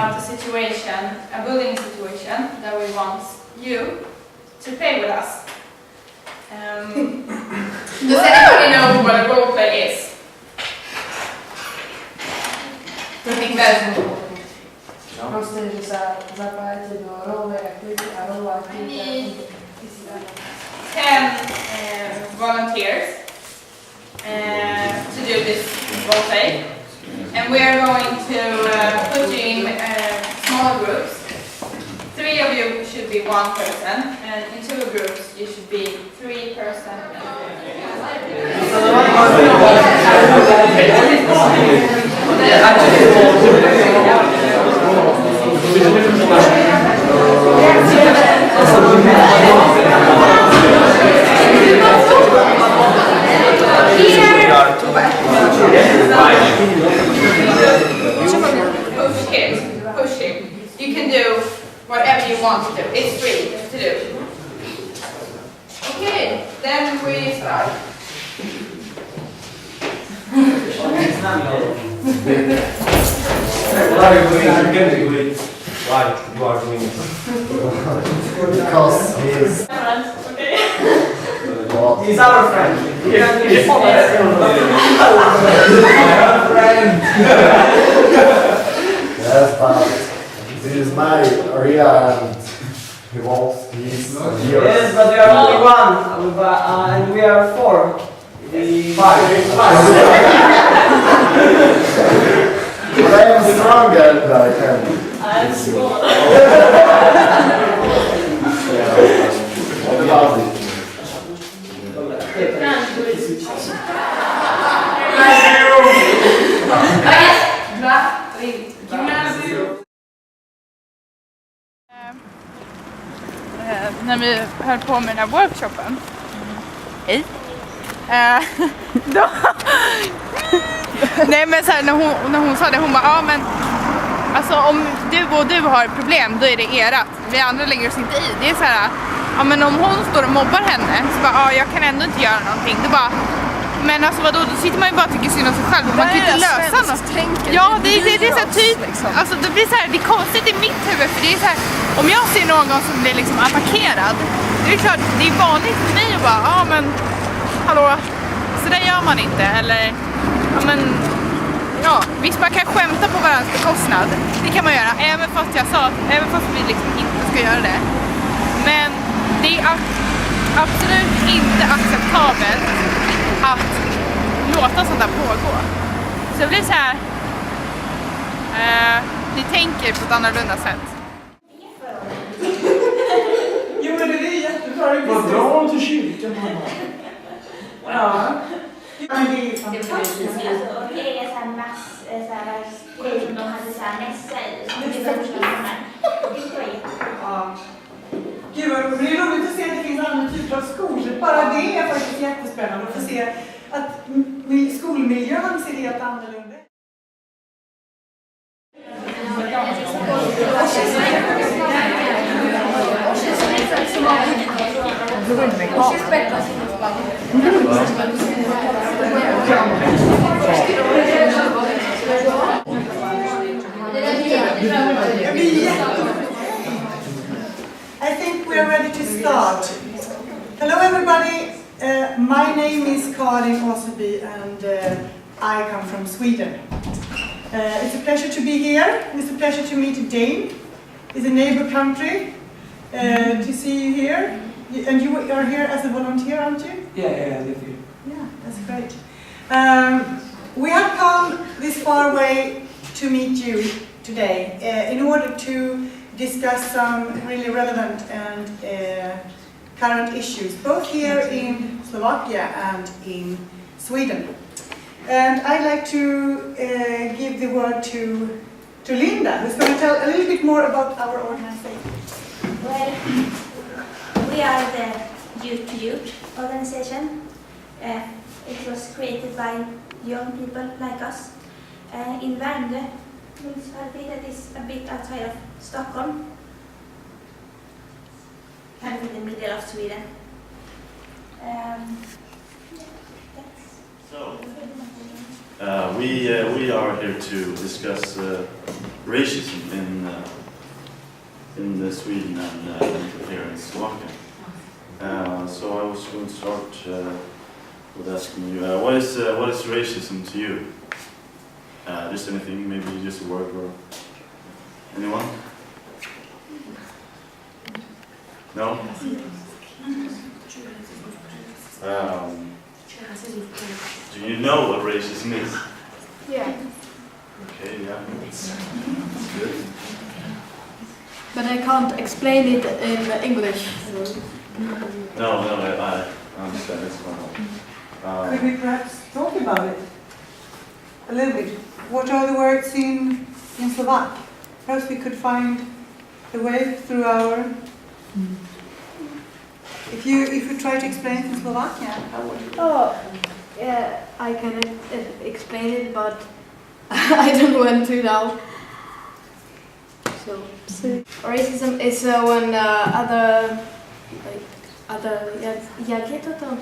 about a situation, a bullying situation, that we want you to play with us. Does anybody know what a role play is? I think that we 10 volunteers to do this role play, and we are going to put you in small groups. 3 of you should be 1 person, and in 2 groups you should be 3 person. Push him. You can do whatever you want to do. It's free to do. Okay, then we start. What are you doing? Why you are doing it? Because he is. Okay. He's our friend. He's our friend. Yes, but this is my area and he wants his yours. Yes, but we are only 1, and we are 4. 5. But I am stronger than I can. I'm small. What about it? När vi höll på med den här workshopen. Hej. Då, nej men så här, när hon sa det, hon bara, ja men alltså om du har problem, då är det erat. Vi andra lägger oss inte i. Det är så här, ja men om hon står och mobbar henne, så bara, ja jag kan ändå inte göra någonting. Det bara, men alltså vadå, då sitter man ju bara och tycker synd om sig själv. Man kan inte lösa något. Ja, det är så här typ, alltså det blir så här, det är konstigt i mitt huvud, för det är så här, om jag ser någon som blir liksom attackerad, det är klart, det är vanligt för mig att bara, ja men hallå, så där gör man inte, eller ja men ja, visst man kan skämta på varandras bekostnad, det kan man göra, även fast vi liksom inte ska göra det, men det är absolut inte acceptabelt att låta sånt där pågå. Så det blir så här, ni tänker på ett annorlunda sätt. Jo men det är jättebra. Vad bra till kyrkan. Ja. Men det är Det var fantastiskt. Och det är såhär de hade såhär mässa i. Det var ja. Gud vad roligt. Det är roligt att se att det finns andra typer av skolor. Bara det är faktiskt jättespännande att få se att skolmiljön ser helt annorlunda. I think we are ready to start. Hello everybody, my name is Karin Åseby and I come from Sweden. It's a pleasure to be here. It's a pleasure to meet Dane. It's a neighbor country. To see you here. And you are here as a volunteer, aren't you? Yeah, I live here. Yeah, that's great. We have come this far way to meet you today in order to discuss some really relevant and current issues, both here in Slovakia and in Sweden. And I'd like to give the word to Linda, who's going to tell a little bit more about our organization. Well, we are the Youth to Youth organization. It was created by young people like us in Värmdö municipality that is a bit outside of Stockholm, kind of in the middle of Sweden. We are here to discuss racism in Sweden and here in Slovakia. So I was going to start with asking you, what is racism to you? Just anything, maybe just a word or anyone? No? Do you know what racism is? Yeah. Okay, yeah, that's good. But I can't explain it in English. No, I understand this one. Could we perhaps talk about it a little bit? What are the words in Slovak? Perhaps we could find the way through our... If you try to explain it in Slovakia, how would you? Oh, yeah, I can explain it, but I don't want to now. So racism is when other, jak je to?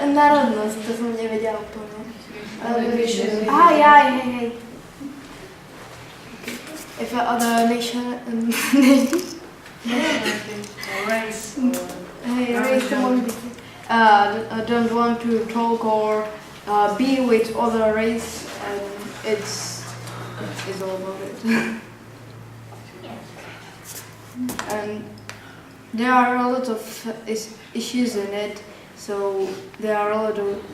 Národnost, to jsem nevěděla úplně. Hej. If other nation, race don't want to talk or be with other race, and it's all about it. And there are a lot of issues in it, so there are a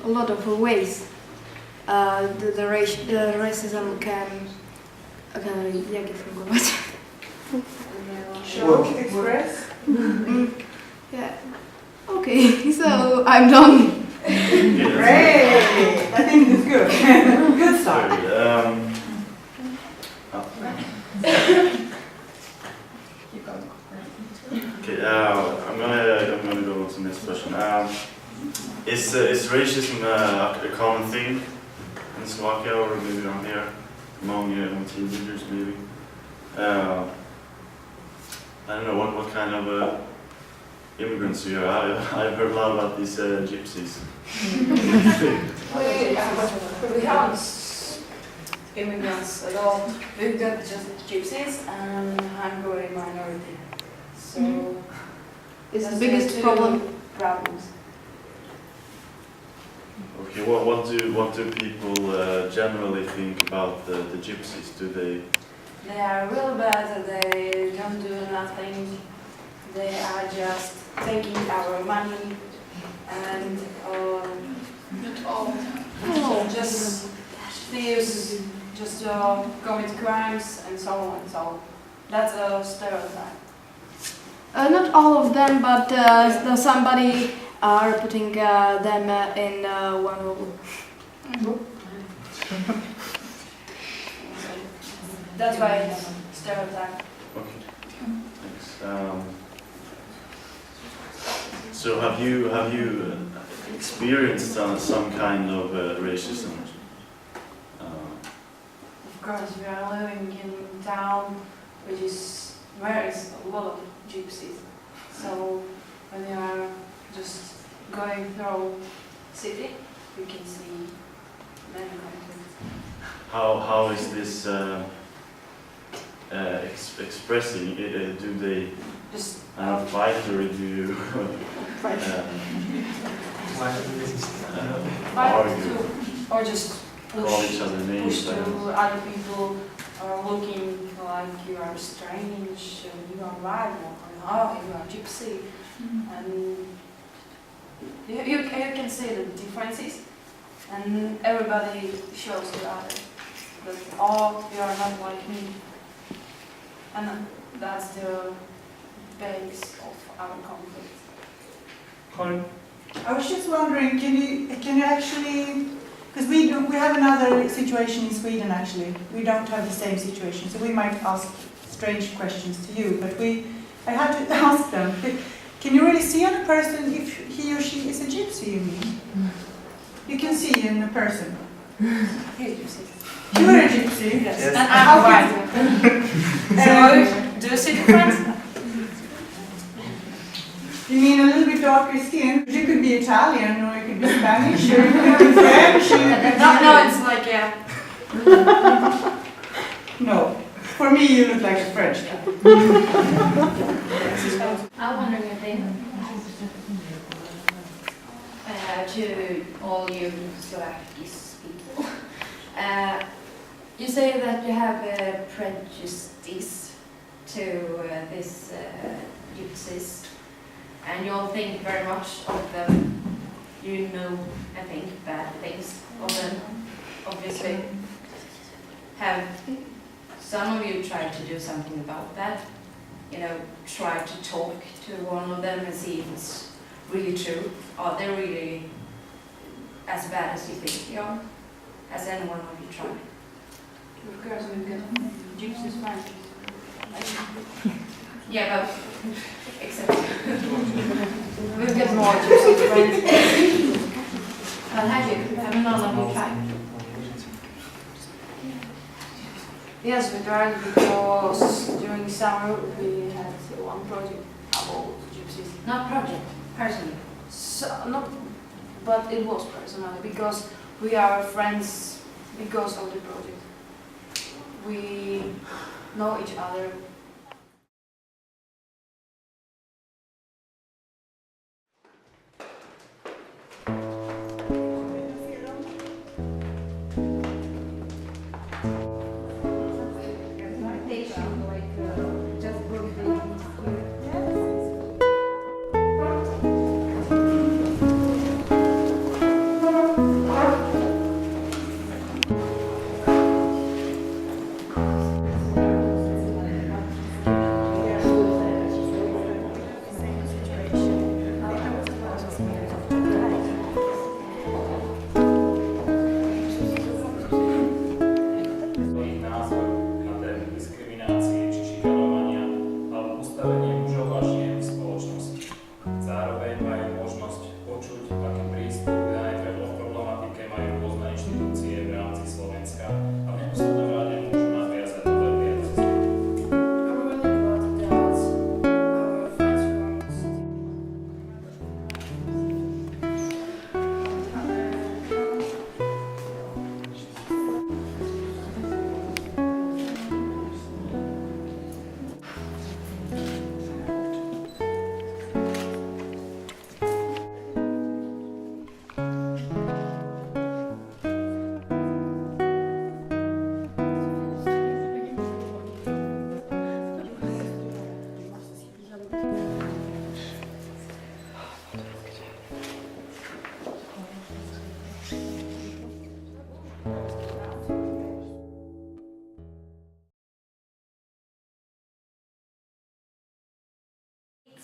lot of ways the racism can jak je fungovat. Show, express? Yeah. Okay, so I'm done. Great! I think it's good. Good start. Okay, I'm gonna go to the next question. Is racism a common thing in Slovakia or maybe around here among teenagers maybe? I don't know what kind of immigrants you are. I've heard a lot about these gypsies. We haven't immigrants at all. We've got just gypsies and Hungary minority. So It's the biggest problems. Okay, what do people generally think about the gypsies? Do they? They are real bad. They don't do nothing. They are just taking our money and Not all. just thieves, just commit crimes and so on. So that's a stereotype. Not all of them, but somebody are putting them in one hole. That's why it's stereotype. Okay, thanks. So have you experienced some kind of racism? Of course, we are living in a town which is where is a lot of gypsies. So when you are just going through city, you can see many conflicts. How is this expressing? Do they Just fight or do you argue? or just Call each other names? push to other people are looking like you are strange and you are white or you are gypsy. And you can see the differences and everybody shows the other that you are not like me. And that's the base of our conflict. I was just wondering, can you actually, because we have another situation in Sweden actually. We don't have the same situation, so we might ask strange questions to you, but I had to ask them. Can you really see on a person if he or she is a gypsy, you mean? You can see in a person. Here's gypsy. You are a gypsy? Yes. And I'm white. So, do you see the difference? You mean a little bit darker skin? You could be Italian, or you could be Spanish, or you could be French. No, it's like Yeah. No. For me, you look like a French guy. I'm wondering a thing to all you Slovakian people. You say that you have prejudice to this gypsies, and you all think very much of them. You know, I think, bad things of them, obviously. Have some of you tried to do something about that? You know, try to talk to one of them and see if it's really true. Are they really as bad as you think they are? Has any one of you tried? Of course, we've got gypsies friends. Yeah, but except we've got more gypsy friends. Well, have you? Have none of you tried? Yes, we tried because during summer we had one project about gypsies. Not project, personally. So, not, but it was personally because we are friends because of the project. We know each other.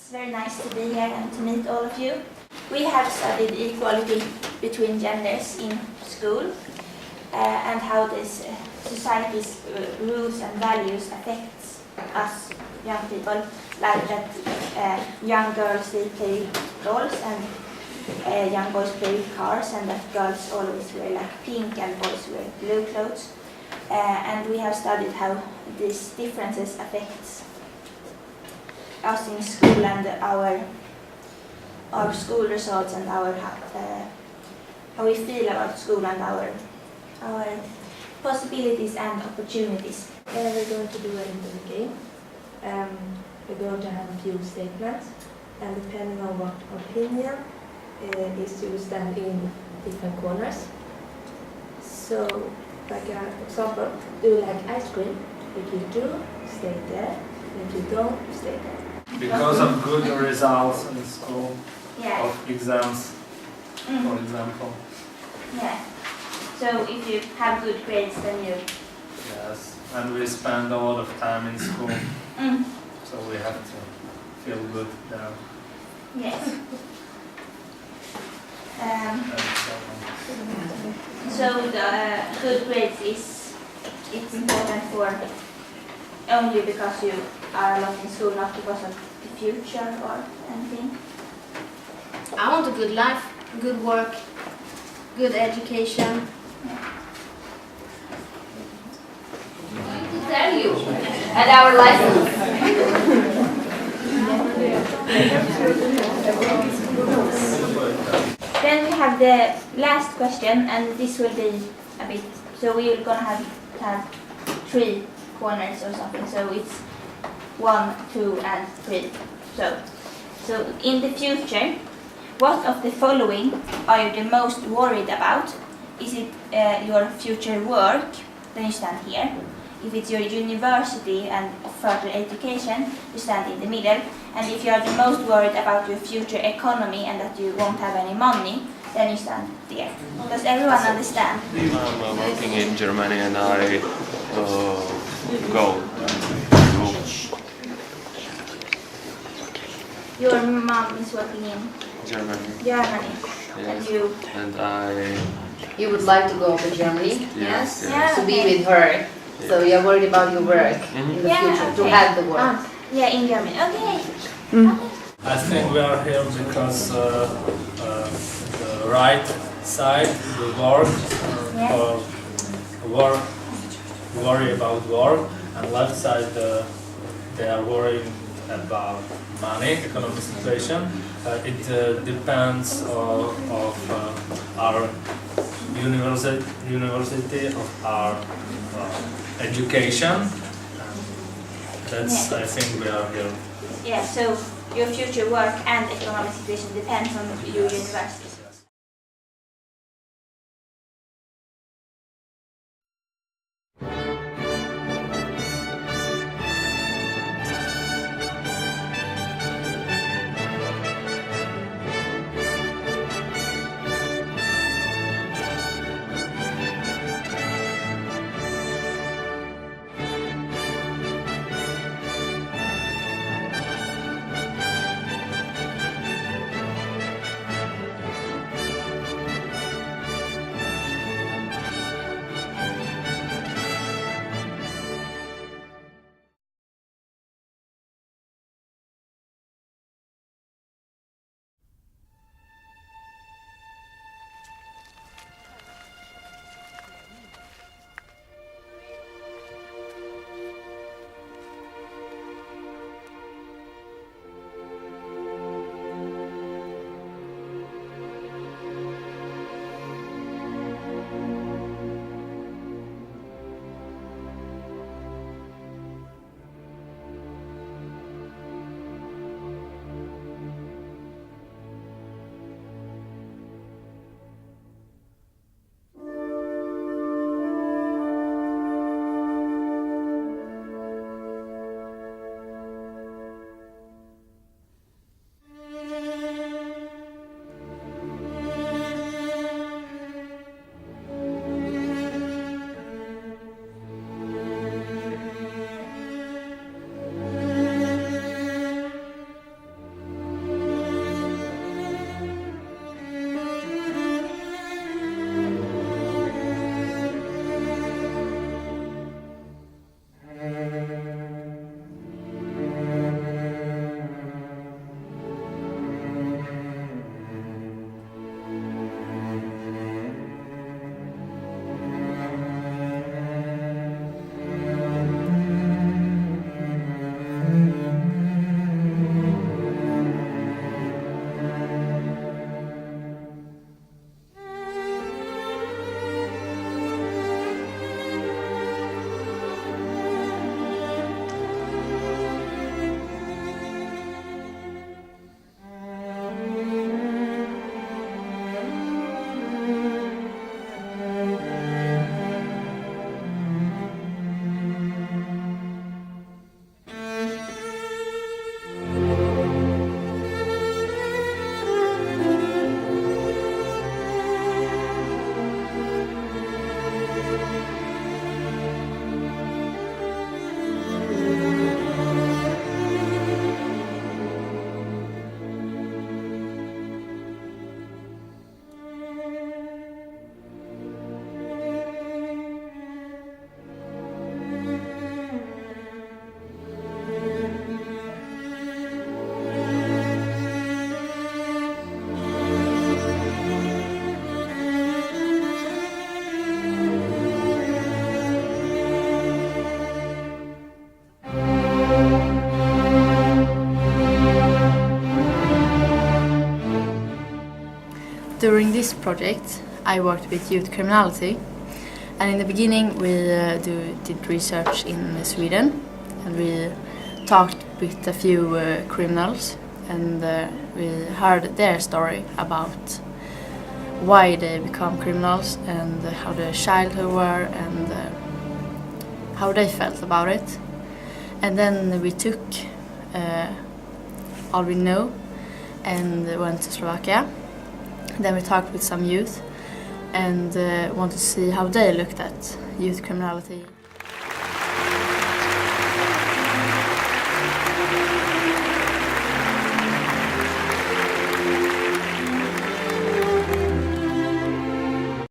It's very nice to be here and to meet all of you. We have studied equality between genders in school and how this society's rules and values affects us young people, like that young girls they play dolls and young boys play with cars, and that girls always wear like pink and boys wear blue clothes. And we have studied how these differences affects us in school and our school results and our how we feel about school and our possibilities and opportunities. We're going to do an interview game. We're going to have a few statements, and depending on what opinion is, you will stand in different corners. So, like an example, do you like ice cream? If you do, stay there. If you don't, stay there. Because of good results in school, Yeah. of exams, for example. Yeah. So if you have good grades, then you. Yes, and we spend a lot of time in school, so we have to feel good there. Yes. And So the good grades it's important for only because you are a lot in school, not because of the future or anything. I want a good life, good work, good education. To tell you, at our license. Then we have the last question, and this will be a bit So we're gonna have 3 corners or something. So it's 1, 2, and 3. So in the future, what of the following are you the most worried about? Is it your future work? Then you stand here. If it's your university and further education, you stand in the middle. And if you are the most worried about your future economy and that you won't have any money, then you stand there. Does everyone understand? I'm working in Germany and I go. Your mom is working in Germany. Germany. Yes. And you? And You would like to go to Germany? Yes. Yeah, To be okay. with her. So you're worried about your work in the future, to okay. have the work. Yeah, in Germany. Okay. I think we are here because the right side, the work, worry about work, and left side they are worrying about money, economic situation. It depends of our university, of our education. That's I think we are here. Yeah, so your future work and economic situation depends on your university. During this project, I worked with youth criminality, And in the beginning we did research in Sweden, and we talked with a few criminals, and we heard their story about why they become criminals and how their childhood were and how they felt about it. And then we took all we know and went to Slovakia. Then we talked with some youth and wanted to see how they looked at youth criminality.